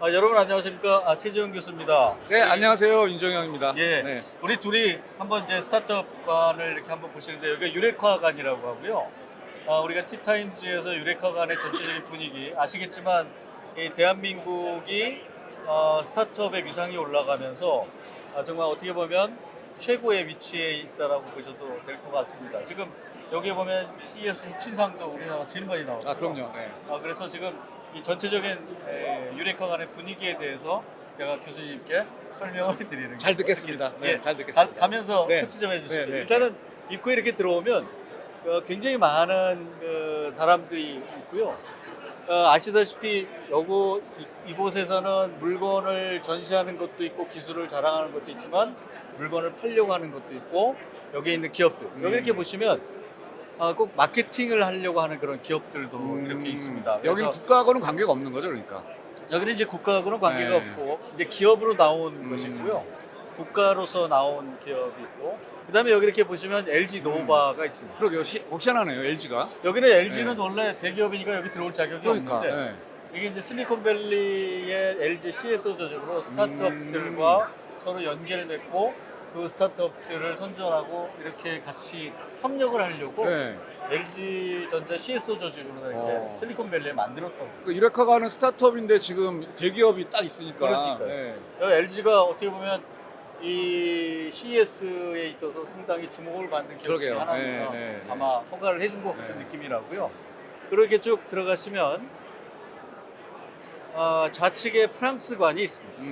여러분 안녕하십니까? 최지영 교수입니다. 네, 안녕하세요. 윤정영입니다. 예, 네. 우리 둘이 한번 이제 스타트업관을 이렇게 한번 보시는데 여기가 유레카관이라고 하고요. 우리가 티타임즈에서 유레카관의 전체적인 분위기 아시겠지만 이 대한민국이 스타트업의 위상이 올라가면서 정말 어떻게 보면 최고의 위치에 있다라고 보셔도 될 것 같습니다. 지금 여기 보면 CES 혁신상도 우리나라 제일 많이 나오고. 그럼요. 네. 그래서 지금 이 전체적인 유레카관의 분위기에 대해서 제가 교수님께 설명을 드리는 잘 듣겠습니다. 네, 예, 잘 듣겠습니다. 가면서 네. 코치 좀 해주시죠. 네, 네. 일단은 입구에 이렇게 들어오면 굉장히 많은 사람들이 있고요. 아시다시피 이곳에서는 물건을 전시하는 것도 있고 기술을 자랑하는 것도 있지만 물건을 팔려고 하는 것도 있고 여기 있는 기업들 여기 이렇게 보시면 꼭 마케팅을 하려고 하는 그런 기업들도 이렇게 있습니다. 여기는 국가하고는 관계가 없는 거죠, 그러니까. 여기는 이제 국가하고는 관계가 네. 없고 이제 기업으로 나온 것이고요. 국가로서 나온 기업이 있고 그다음에 여기 이렇게 보시면 LG 노바가 있습니다. 그러게요. 혹시나네요, LG가. 여기는 LG는 네. 원래 대기업이니까 여기 들어올 자격이 그러니까. 없는데 네. 이게 이제 실리콘밸리의 LG CSO 조직으로 스타트업들과 서로 연계를 맺고 그 스타트업들을 선전하고 이렇게 같이 협력을 하려고 네. LG전자 CSO 조직으로 이렇게 실리콘밸리에 만들었던 거예요. 그 유레카가는 스타트업인데 지금 대기업이 딱 있으니까. 그러니까요. 네. LG가 어떻게 보면 이 CES에 있어서 상당히 주목을 받는 기업 중에 그러게요. 하나니까 네, 네. 아마 허가를 해준 것 같은 네. 느낌이라고요. 그렇게 쭉 들어가시면 좌측에 프랑스관이 있습니다.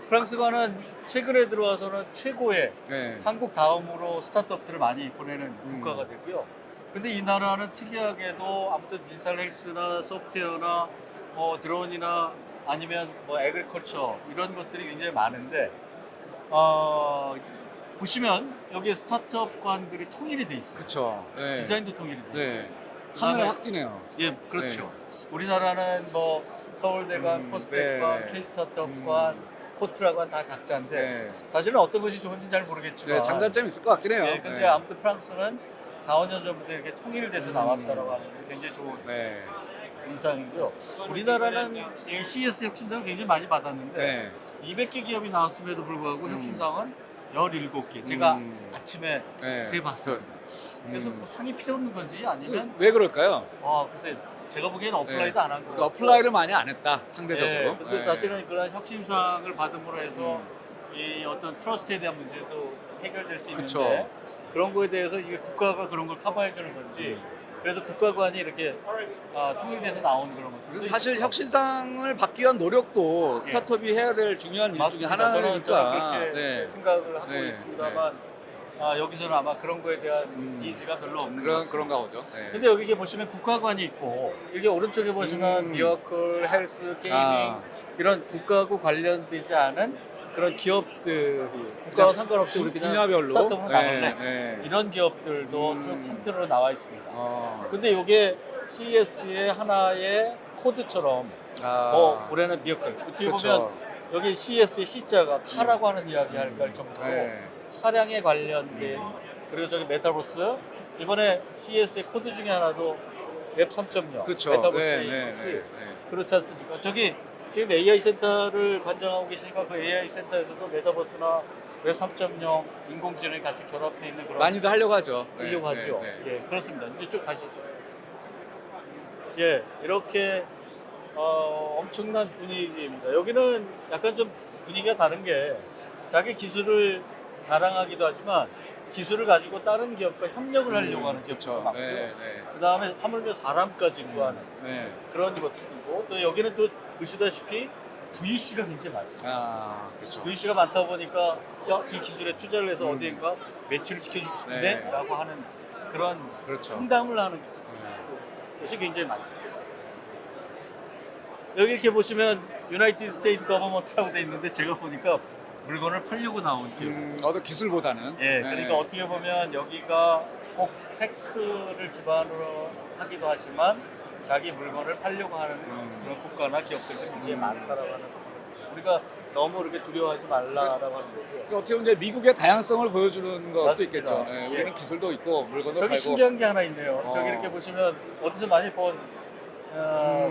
프랑스관은 최근에 들어와서는 최고의 네. 한국 다음으로 스타트업들을 많이 보내는 국가가 되고요. 근데 이 나라는 특이하게도 아무튼 디지털 헬스나 소프트웨어나 드론이나 아니면 에그리컬처 이런 것들이 굉장히 많은데 보시면 여기에 스타트업관들이 통일이 돼 있어요. 그쵸. 네. 디자인도 통일이 돼 있어요. 네. 하늘에 확 띄네요. 예, 그렇죠. 우리나라는 서울대관, 포스텍관, 네. K스타트업관, 코트라관 다 각자인데 네. 사실은 어떤 것이 좋은지 잘 모르겠지만 네, 장단점이 있을 것 같긴 해요. 예, 근데 네. 아무튼 프랑스는 4, 5년 전부터 이렇게 통일돼서 나왔다라고 하는 게 굉장히 좋은 네. 인상이고요. 우리나라는 이 CS 혁신상을 굉장히 많이 받았는데 네. 200개 기업이 나왔음에도 불구하고 혁신상은 17개. 제가 아침에 네. 세봤어요. 그래서 뭐 상이 필요 없는 건지 아니면 왜 그럴까요? 글쎄 제가 보기에는 어플라이도 안 한 그 거예요. 어플라이를 많이 안 했다, 상대적으로. 네, 근데 네. 사실은 그런 혁신상을 받음으로 해서 이 어떤 트러스트에 대한 문제도 해결될 수 있는데 그쵸. 그런 거에 대해서 이게 국가가 그런 걸 커버해 주는 건지 그래서 국가관이 이렇게 통일돼서 나온 그런 것들. 그래서 사실 혁신상을 받기 위한 노력도 스타트업이 해야 될 중요한 일 중에 맞습니다. 하나니까. 저는 그렇게 네. 생각을 하고 네, 있습니다만 여기서는 아마 그런 거에 대한 니즈가 별로 없는 것 같습니다. 그런가 보죠. 네. 근데 여기 보시면 국가관이 있고 이렇게 오른쪽에 보시면 미어클, 헬스, 게이밍 이런 국가하고 관련되지 않은 그런 기업들이 국가와 상관없이 우리 그냥 분야별로? 스타트업으로 나올래 네. 이런 기업들도 쭉 한편으로 나와 있습니다. 어. 근데 이게 CES의 하나의 코드처럼 올해는 미어클 어떻게 그쵸. 보면 여기 CES의 C자가 카라고 하는 이야기 할 정도로 네. 차량에 관련된 그리고 저기 메타버스 이번에 CES의 코드 중에 하나도 웹 3.0 그쵸. 메타버스에 네, 네, 있듯이 네, 네. 그렇지 않습니까? 저기 지금 AI 센터를 관장하고 계시니까 그 AI 센터에서도 메타버스나 웹 3.0 인공지능이 같이 결합되어 있는 그런 많이도 하려고 하죠. 하려고 하죠. 네. 예, 그렇습니다. 이제 쭉 가시죠. 예, 이렇게 엄청난 분위기입니다. 여기는 약간 좀 분위기가 다른 게 자기 기술을 자랑하기도 하지만 기술을 가지고 다른 기업과 협력을 하려고 하는 기업도 그쵸. 많고요. 네, 네. 그 다음에 하물며 사람까지 구하는 네. 그런 것들이고 또 여기는 또 보시다시피 VC가 굉장히 많습니다. 그렇죠. VC가 많다 보니까 이 기술에 투자를 해서 어디인가 매출을 시켜주고 싶은데 네. 라고 하는 그런 그렇죠. 상담을 하는 것이 굉장히 많죠. 여기 이렇게 보시면 유나이티드 스테이트 거버먼트라고 돼 있는데 제가 보니까 물건을 팔려고 나온 기업. 어떤 기술보다는. 예, 네. 그러니까 어떻게 보면 여기가 꼭 테크를 기반으로 하기도 하지만 자기 물건을 팔려고 하는 그런 국가나 기업들이 굉장히 많다라고 하는 거죠. 우리가 너무 이렇게 두려워하지 말라라고 하는 거고요. 그러니까 어떻게 보면 이제 미국의 다양성을 보여주는 것도 맞습니다. 있겠죠. 네, 예. 우리는 기술도 있고 물건도 저기 팔고. 신기한 게 하나 있네요. 저기 어. 이렇게 보시면 어디서 많이 본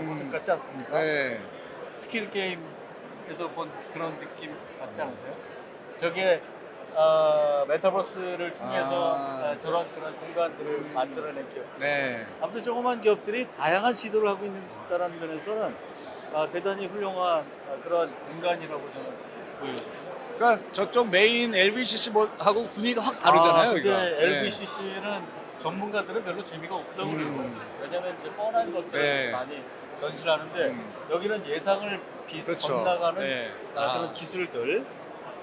모습 같지 않습니까? 네. 스킬 게임에서 본 그런 느낌 같지 않으세요? 저게 메타버스를 통해서 저런 그런 공간들을 만들어낸 기업. 네. 아무튼 조그만 기업들이 다양한 시도를 하고 있다는 면에서는 대단히 훌륭한 그런 공간이라고 저는 보여요. 그러니까 저쪽 메인 LVCC 하고 분위기가 확 다르잖아요. 근데 여기가. 네. LBCC는 전문가들은 별로 재미가 없다고 그래요. 왜냐면 이제 뻔한 것들을 네. 많이 전시하는데 여기는 예상을 그렇죠. 벗나가는 네. 그런 기술들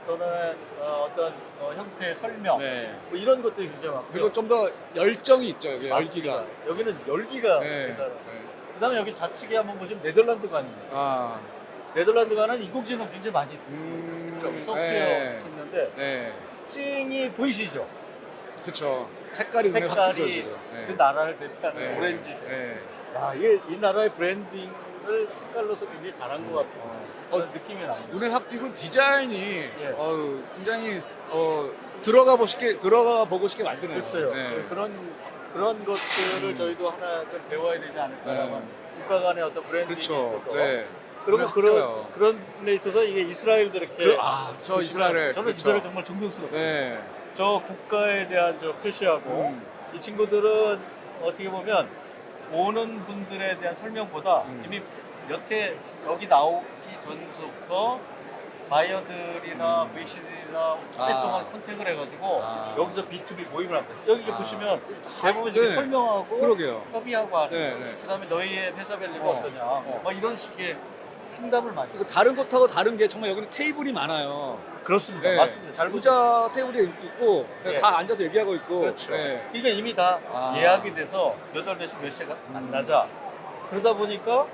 또는 어떤 형태의 설명 네. 뭐 이런 것들이 굉장히 많고요. 그리고 좀 더 열정이 있죠. 여기 맞습니다. 열기가. 여기는 열기가 네. 대단해요. 네. 그다음에 여기 좌측에 한번 보시면 네덜란드관입니다. 아. 네덜란드관은 인공지능 굉장히 많이 있더라고요. 소프트웨어 네. 있는데 네. 특징이 보이시죠? 그쵸. 색깔이 눈에 확 띄죠, 색깔이 지금. 네. 그 나라를 대표하는 네. 오렌지색. 네. 야, 이게 이 나라의 브랜딩을 색깔로서 굉장히 잘한 것 같아요. 그런 느낌이 납니다. 눈에 확 띄고 디자인이 예. 굉장히 들어가 보고 싶게 만드네요. 글쎄요. 네. 그런 것들을 저희도 하나 좀 배워야 되지 않을까라고 합니다. 국가 간의 어떤 브랜딩이 그렇죠. 있어서. 네. 그리고 눈에 확 띄어요. 그런 데 있어서 이게 이스라엘도 이렇게. 저 이스라엘. 저는 그렇죠. 이스라엘 정말 존경스럽어요. 네. 저 국가에 대한 저 표시하고 이 친구들은 어떻게 보면 오는 분들에 대한 설명보다 이미 여태 여기 나오기 전부터 바이어들이나 VC들이나 오랫동안 컨택을 해가지고 여기서 B2B 모임을 합니다. 여기 보시면 대부분 이렇게 네. 설명하고 그러게요. 협의하고 하는 네, 네. 그다음에 너희의 회사 밸류가 어떠냐 막 이런 식의 상담을 많이 해요. 이거 다른 곳하고 다른 게 정말 여기는 테이블이 많아요. 그렇습니다. 네. 맞습니다. 잘 보죠. 의자 테이블이 있고 네. 다 앉아서 얘기하고 있고. 그렇죠. 네. 그러니까 이미 다 아. 예약이 돼서 8시 몇 시에 만나자. 그러다 보니까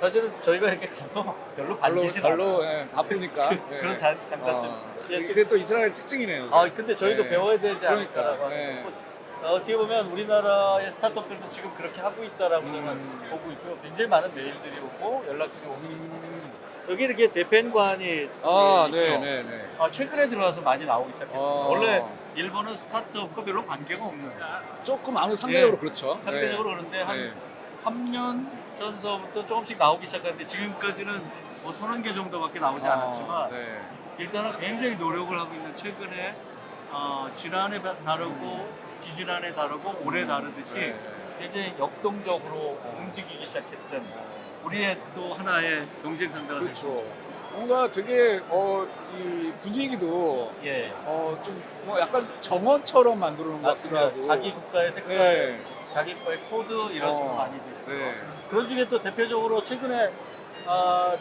사실은 저희가 이렇게 가도 별로 반기진 않아요. 별로 바쁘니까. 그런 장단점이 있습니다. 예, 그게 또 이스라엘 특징이네요. 근데 저희도 네. 배워야 되지 그러니까, 않을까라고 네. 하는 거고 어떻게 보면 우리나라의 스타트업들도 지금 그렇게 하고 있다라고 저는 보고 있고요. 굉장히 많은 메일들이 오고 연락들이 오고 있습니다. 여기 이렇게 재팬관이 있죠. 네. 최근에 들어와서 많이 나오기 시작했습니다. 아. 원래 일본은 스타트업과 별로 관계가 없는 조금 상대적으로 예. 그렇죠. 상대적으로 그런데 한 네. 3년 전서부터 조금씩 나오기 시작했는데 지금까지는 뭐 30개 정도밖에 나오지 않았지만 네. 일단은 굉장히 노력을 하고 있는 최근에 지난해 다르고 지지난해 다르고 올해 다르듯이 네. 굉장히 역동적으로 움직이기 시작했던 우리의 또 하나의 경쟁 상대가 될 수 그렇죠. 뭔가 되게 이 분위기도 예. 좀 뭐 약간 정원처럼 만들어 놓은 것 같기도 맞습니다. 하고. 자기 국가의 색깔, 네. 자기 거의 코드 이런 식으로 많이 되고 네. 그런 중에 또 대표적으로 최근에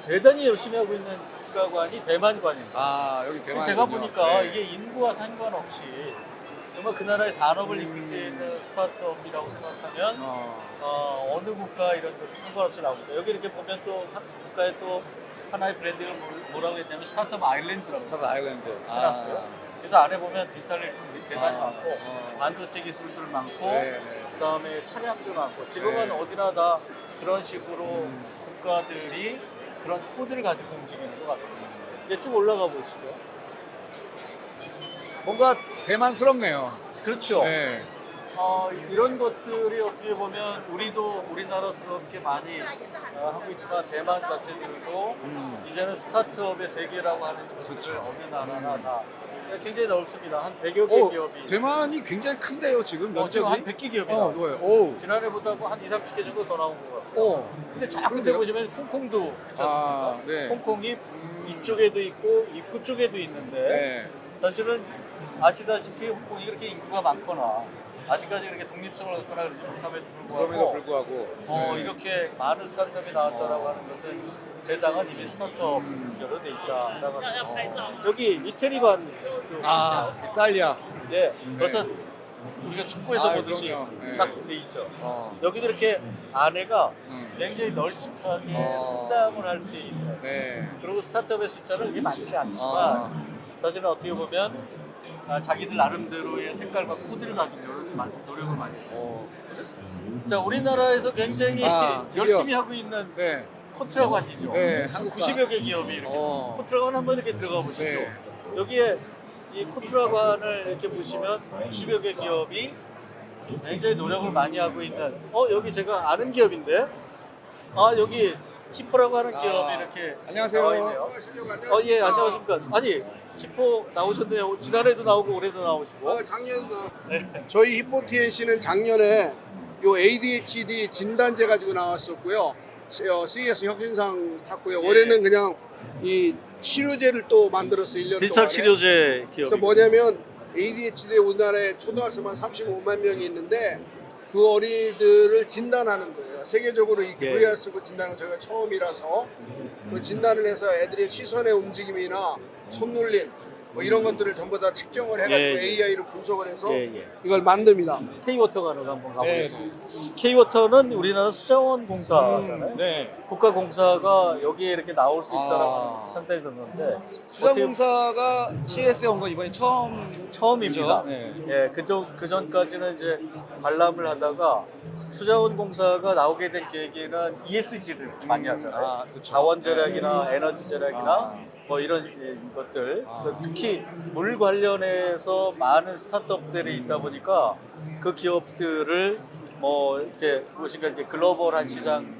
대단히 열심히 하고 있는 국가관이 대만관입니다. 여기 대만. 제가 보니까 네. 이게 인구와 상관없이 정말 그 나라의 산업을 이끌 수 있는 스타트업이라고 생각하면 어느 국가 이런 것도 상관없이 나옵니다. 여기 이렇게 보면 또 한 국가의 또 하나의 브랜딩을 뭐라고 했냐면 스타트업 아일랜드라고 스타트 아일랜드. 해놨어요. 그래서 안에 보면 비슷한 일품들이 대단히 많고 어. 반도체 기술들 많고 네. 그다음에 차량도 많고 지금은 네. 어디나 다 그런 식으로 국가들이 그런 코드를 가지고 움직이는 것 같습니다. 이제 쭉 올라가 보시죠. 뭔가 대만스럽네요. 그렇죠. 네. 이런 것들이 어떻게 보면 우리도 우리나라스럽게 많이 하고 있지만 대만 자체들도 이제는 스타트업의 세계라고 하는 것들 그렇죠. 어느 나라나 다 굉장히 넓습니다. 한 100여 개 기업이 대만이 굉장히 큰데요 지금 지금 한 면적이. 100개 기업이 나와요. 뭐예요? 오. 지난해보다 한 2, 30개 정도 더 나온 것 같고 근데 저 끝에 그런데요? 보시면 홍콩도 있지 않습니까? 네. 홍콩이 이쪽에도 있고 입구 쪽에도 있는데 네. 사실은 아시다시피 홍콩이 그렇게 인구가 많거나 아직까지 그렇게 독립성을 갖거나 그러지 못함에도 그럼에도 불구하고 불구하고. 네. 이렇게 많은 스타트업이 나왔다라고 하는 것은 세상은 이미 스타트업 연결돼 있다라고 합니다. 여기 이태리관 보시나요? 이탈리아. 네, 벌써 우리가 축구에서 보듯이 그럼요. 네. 딱 돼 있죠. 어. 여기도 이렇게 안에가 굉장히 널찍하게 상담을 할 수 있는 네. 그리고 스타트업의 숫자는 그렇게 많지 않지만 사실은 어떻게 보면 자기들 나름대로의 색깔과 코드를 가지고 노력을 많이 했어요. 자, 우리나라에서 굉장히 드디어. 열심히 하고 있는 네. 코트라관이죠. 네, 한국과. 90여 개 기업이 이렇게 코트라관 한번 이렇게 들어가 보시죠. 네. 여기에 이 코트라관을 이렇게 보시면 90여 개 기업이 굉장히 노력을 많이 하고 있는 여기 제가 아는 기업인데 여기 히포라고 하는 기업이 이렇게 안녕하세요. 나와 있네요. 예, 안녕하십니까. 아니, 히포 나오셨네요. 지난해도 나오고 올해도 나오시고. 작년 저희 히포TNC는 작년에 요 ADHD 진단제 가지고 나왔었고요. CES 혁신상 탔고요. 올해는 그냥 이 치료제를 또 만들었어요. 1년 디지털 동안에. 치료제 기업. 그래서 뭐냐면 ADHD 우리나라에 초등학생만 35만 명이 있는데 그 어린이들을 진단하는 거예요. 세계적으로 이 예. VR 쓰고 진단은 저희가 처음이라서 그 진단을 해서 애들의 시선의 움직임이나 손놀림 뭐 이런 것들을 전부 다 측정을 해가지고 예, 예. AI로 분석을 해서 예, 예. 이걸 만듭니다. K워터 가는 한번 네. 가보겠습니다. K워터는 우리나라 수자원 공사잖아요. 네. 국가공사가 여기에 이렇게 나올 수 있다는 아. 상당히 그런데 수자공사가 CS에 온 건 이번이 처음입니다. 네. 예, 그 전까지는 이제 관람을 하다가 수자원공사가 나오게 된 계기는 ESG를 많이 하잖아요. 아, 그렇죠. 자원 절약이나 에너지 절약이나 아. 뭐 이런 것들. 아. 특히 물 관련해서 많은 스타트업들이 있다 보니까 그 기업들을 뭐 이렇게 무엇인가 이제 글로벌한 시장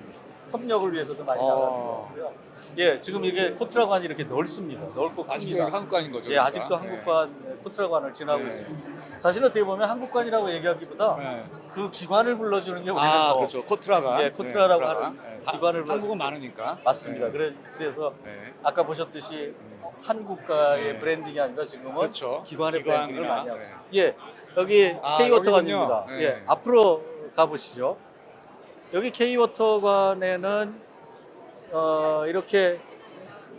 협력을 위해서도 많이 나가는 거고요. 예, 지금 이게 코트라관이 이렇게 넓습니다. 넓고 아직도 큽니다. 여기 한국관인 거죠? 예, 그러니까? 아직도 네. 한국관 코트라관을 지나고 네. 있습니다. 사실 어떻게 보면 한국관이라고 얘기하기보다 네. 그 기관을 불러주는 게 우리는 아, 더 그렇죠. 코트라가. 예, 코트라라고 코트라가. 하는 다- 기관을 한국은 많으니까. 맞습니다. 네. 그래서 네. 아까 보셨듯이 한국가의 네. 브랜딩이 아니라 지금은 그렇죠. 기관의 기관이나, 브랜딩을 많이 하고 네. 있습니다. 예, 여기 아, K워터관입니다. 여기군요. 네. 예, 앞으로 가보시죠. 여기 K워터관에는 이렇게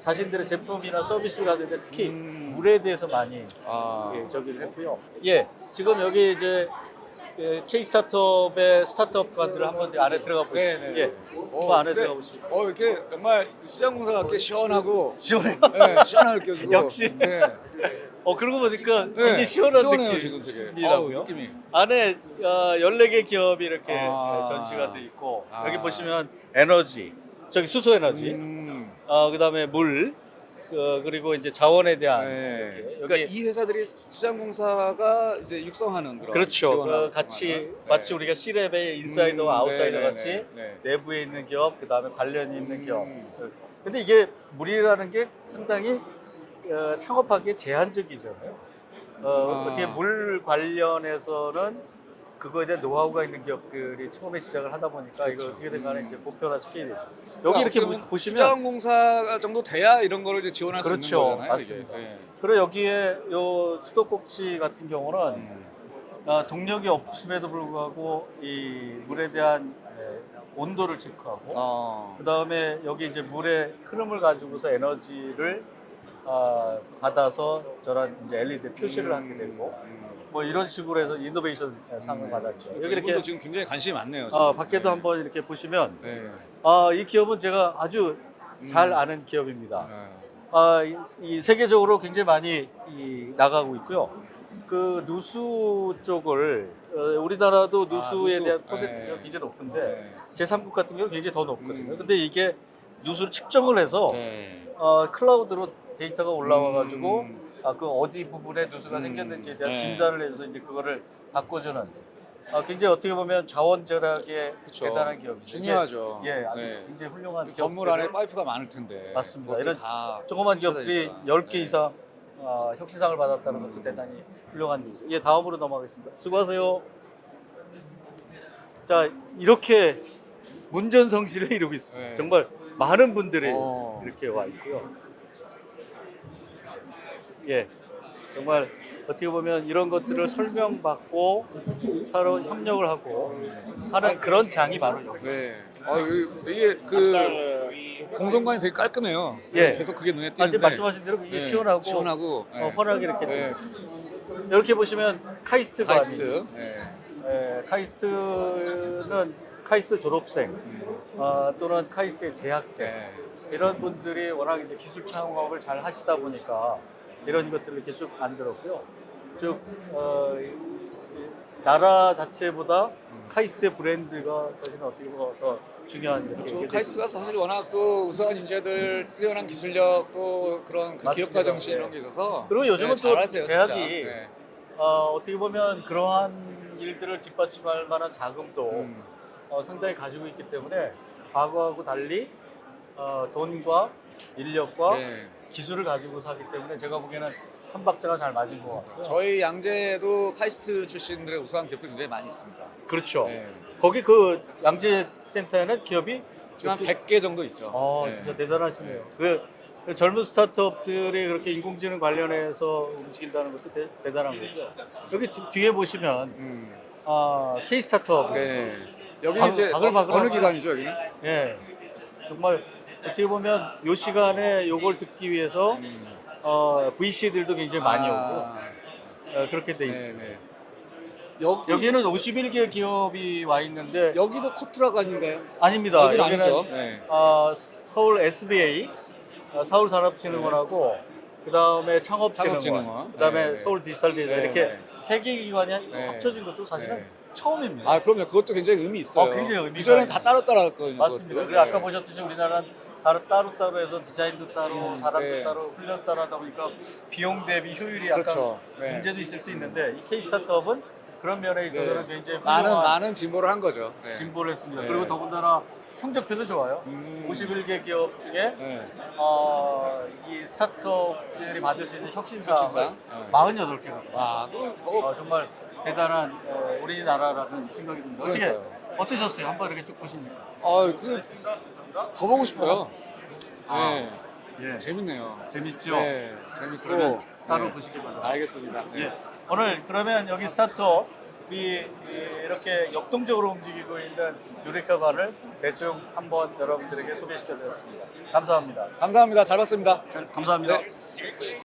자신들의 제품이나 서비스를 가는데 특히 물에 대해서 많이 아. 예, 저기를 했고요. 예, 지금 여기 이제 K 스타트업의 스타트업관들 한번 안에 들어가 보시죠. 네네. 예, 그 안에 들어가 보시죠. 이렇게 정말 수자공사 같게 시원하고. 시원해요. 네, 시원하게 느껴지고. 역시. 네. 그러고 보니까 네, 굉장히 시원한 시원해요, 지금 되게. 느낌이라고요. 느낌이. 안에 14개 기업이 이렇게 아. 전시가 돼 있고 아. 여기 보시면 에너지, 저기 수소 에너지, 그다음에 물, 그리고 이제 자원에 대한 네. 이렇게. 그러니까 여기 이 회사들이 수자공사가 이제 육성하는 그런 그렇죠. 지원하는 같이 네. 마치 우리가 C랩의 인사이더와 아웃사이더 네네네. 같이 네. 내부에 있는 기업, 그다음에 관련이 있는 기업. 근데 이게 물이라는 게 상당히 창업하기에 제한적이잖아요. 어떻게 물 관련해서는 그거에 대한 노하우가 있는 기업들이 처음에 시작을 하다 보니까 이거 어떻게든 간에 이제 보편화 시켜야 되죠. 여기 이렇게 보시면 수자원공사 정도 돼야 이런 거를 이제 지원할 수 그렇죠. 있는 거잖아요. 맞습니다. 이게. 네. 그리고 여기에 요 수도꼭지 같은 경우는 동력이 없음에도 불구하고 이 물에 대한 온도를 체크하고 그다음에 여기 이제 물의 흐름을 가지고서 에너지를 받아서 저런 이제 LED 표시를 하게 되고 뭐 이런 식으로 해서 이노베이션 상을 받았죠. 여기 이분도 이렇게 지금 굉장히 관심이 많네요. 지금. 밖에도 한번 이렇게 보시면 네. 이 기업은 제가 아주 잘 아는 기업입니다. 네. 이 세계적으로 굉장히 많이 나가고 있고요. 그 누수 쪽을 우리나라도 누수에 누수. 대한 퍼센티지가 네. 굉장히 높은데 네. 제3국 같은 경우는 굉장히 더 높거든요. 근데 이게 누수를 측정을 해서 네. 클라우드로 데이터가 올라와가지고 그 어디 부분에 누수가 생겼는지에 대한 네. 진단을 해서 이제 그거를 바꿔주는 굉장히 어떻게 보면 자원 절약에 그쵸. 대단한 기업이죠. 중요하죠. 예, 아주 네. 굉장히 훌륭한 그 건물 기업들을- 안에 파이프가 많을 텐데. 맞습니다. 그것들 이런 다 조그만 기업들이 찾아야 되니까. 10개 네. 이상 혁신상을 받았다는 것도 대단히 훌륭한 일이죠. 예, 다음으로 넘어가겠습니다. 수고하세요. 자, 이렇게 문전성시를 이루고 있습니다. 네. 정말 많은 분들이 어. 이렇게 와 있고요. 예, 정말 어떻게 보면 이런 것들을 설명받고 서로 협력을 하고 하는 그런 장이 바로 여기. 네. 이게 그 공동관이 되게 깔끔해요. 예. 계속 그게 눈에 이제 띄는데. 말씀하신 대로 이게 네. 시원하고, 시원하고 네. 환하게 이렇게 네. 이렇게 보시면 카이스트 카이스트. 네. 카이스트는 카이스트 졸업생 또는 카이스트의 재학생 네. 이런 분들이 워낙 이제 기술 창업을 잘 하시다 보니까 이런 것들을 이렇게 쭉 만들었고요. 쭉 나라 자체보다 카이스트의 브랜드가 사실은 어떻게 보면 더 중요한 이렇게 그렇죠. 얘기가 카이스트가 사실 워낙 또 우수한 인재들, 뛰어난 기술력, 또 그런 그 맞습니다. 기업가 정신 네. 이런 게 있어서. 그리고 요즘은 또 잘하세요, 대학이 진짜. 네. 어떻게 보면 그러한 일들을 뒷받침할 만한 자금도 상당히 가지고 있기 때문에 과거하고 달리 돈과 인력과 네. 기술을 가지고 사기 때문에 제가 보기에는 선박자가 잘 맞은 것 같고요. 저희 양재도 카이스트 출신들의 우수한 기업들이 굉장히 많이 있습니다. 그렇죠. 네. 거기 그 양재 센터에는 기업이 지금 한 100개 정도 있죠. 네. 진짜 대단하시네요. 그 젊은 스타트업들이 그렇게 인공지능 관련해서 움직인다는 것도 대단한 거고요. 여기 뒤에 보시면 K 스타트업, 네. 여기 바- 이제 바글바글하죠. 어느 기관이죠, 여기는? 예, 정말 어떻게 보면 요 시간에 요걸 듣기 위해서 VC들도 굉장히 많이 오고 그렇게 돼 있습니다. 네. 여기는 51개 기업이 와 있는데 여기도 코트라가 아닌가요? 아닙니다. 여기는 여기는 아니죠. 네. 서울 SBA, 서울산업진흥원하고 그다음에 창업진흥원, 창업진흥원. 그다음에 네. 서울 디지털 데이터 네, 이렇게 네. 세 개 기관이 네. 합쳐진 것도 사실은 네. 처음입니다. 아, 그럼요. 그것도 굉장히 의미 있어요. 굉장히 의미가 이전엔 있죠. 다 따로 했거든요. 맞습니다. 그것도. 그리고 아까 보셨듯이 우리나라는 따로 해서 디자인도 따로, 사람도 네. 따로, 훈련 따로 하다 보니까 비용 대비 효율이 약간 그렇죠. 네. 문제도 있을 수 있는데 이 K 스타트업은 그런 면에 있어서는 네. 굉장히 많은 훌륭한 진보를 한 거죠. 네. 진보를 했습니다. 네. 그리고 더군다나 성적표도 좋아요. 51개 기업 중에 네. 이 스타트업들이 받을 수 있는 혁신상을 혁신상? 네. 48개가 와, 또 정말 대단한 우리나라라는 생각이 듭니다. 어떻게 그러니까요. 어떠셨어요? 한번 이렇게 쭉 보십니까? 더 보고 싶어요. 아, 네. 예, 재밌네요. 재밌죠. 네, 재밌고. 그러면 따로 네. 보시기 바랍니다. 알겠습니다. 네. 예, 오늘 그러면 여기 스타트업이 이렇게 역동적으로 움직이고 있는 유레카관을 대충 한번 여러분들에게 소개시켜드렸습니다. 감사합니다. 감사합니다. 잘 봤습니다. 감사합니다. 네.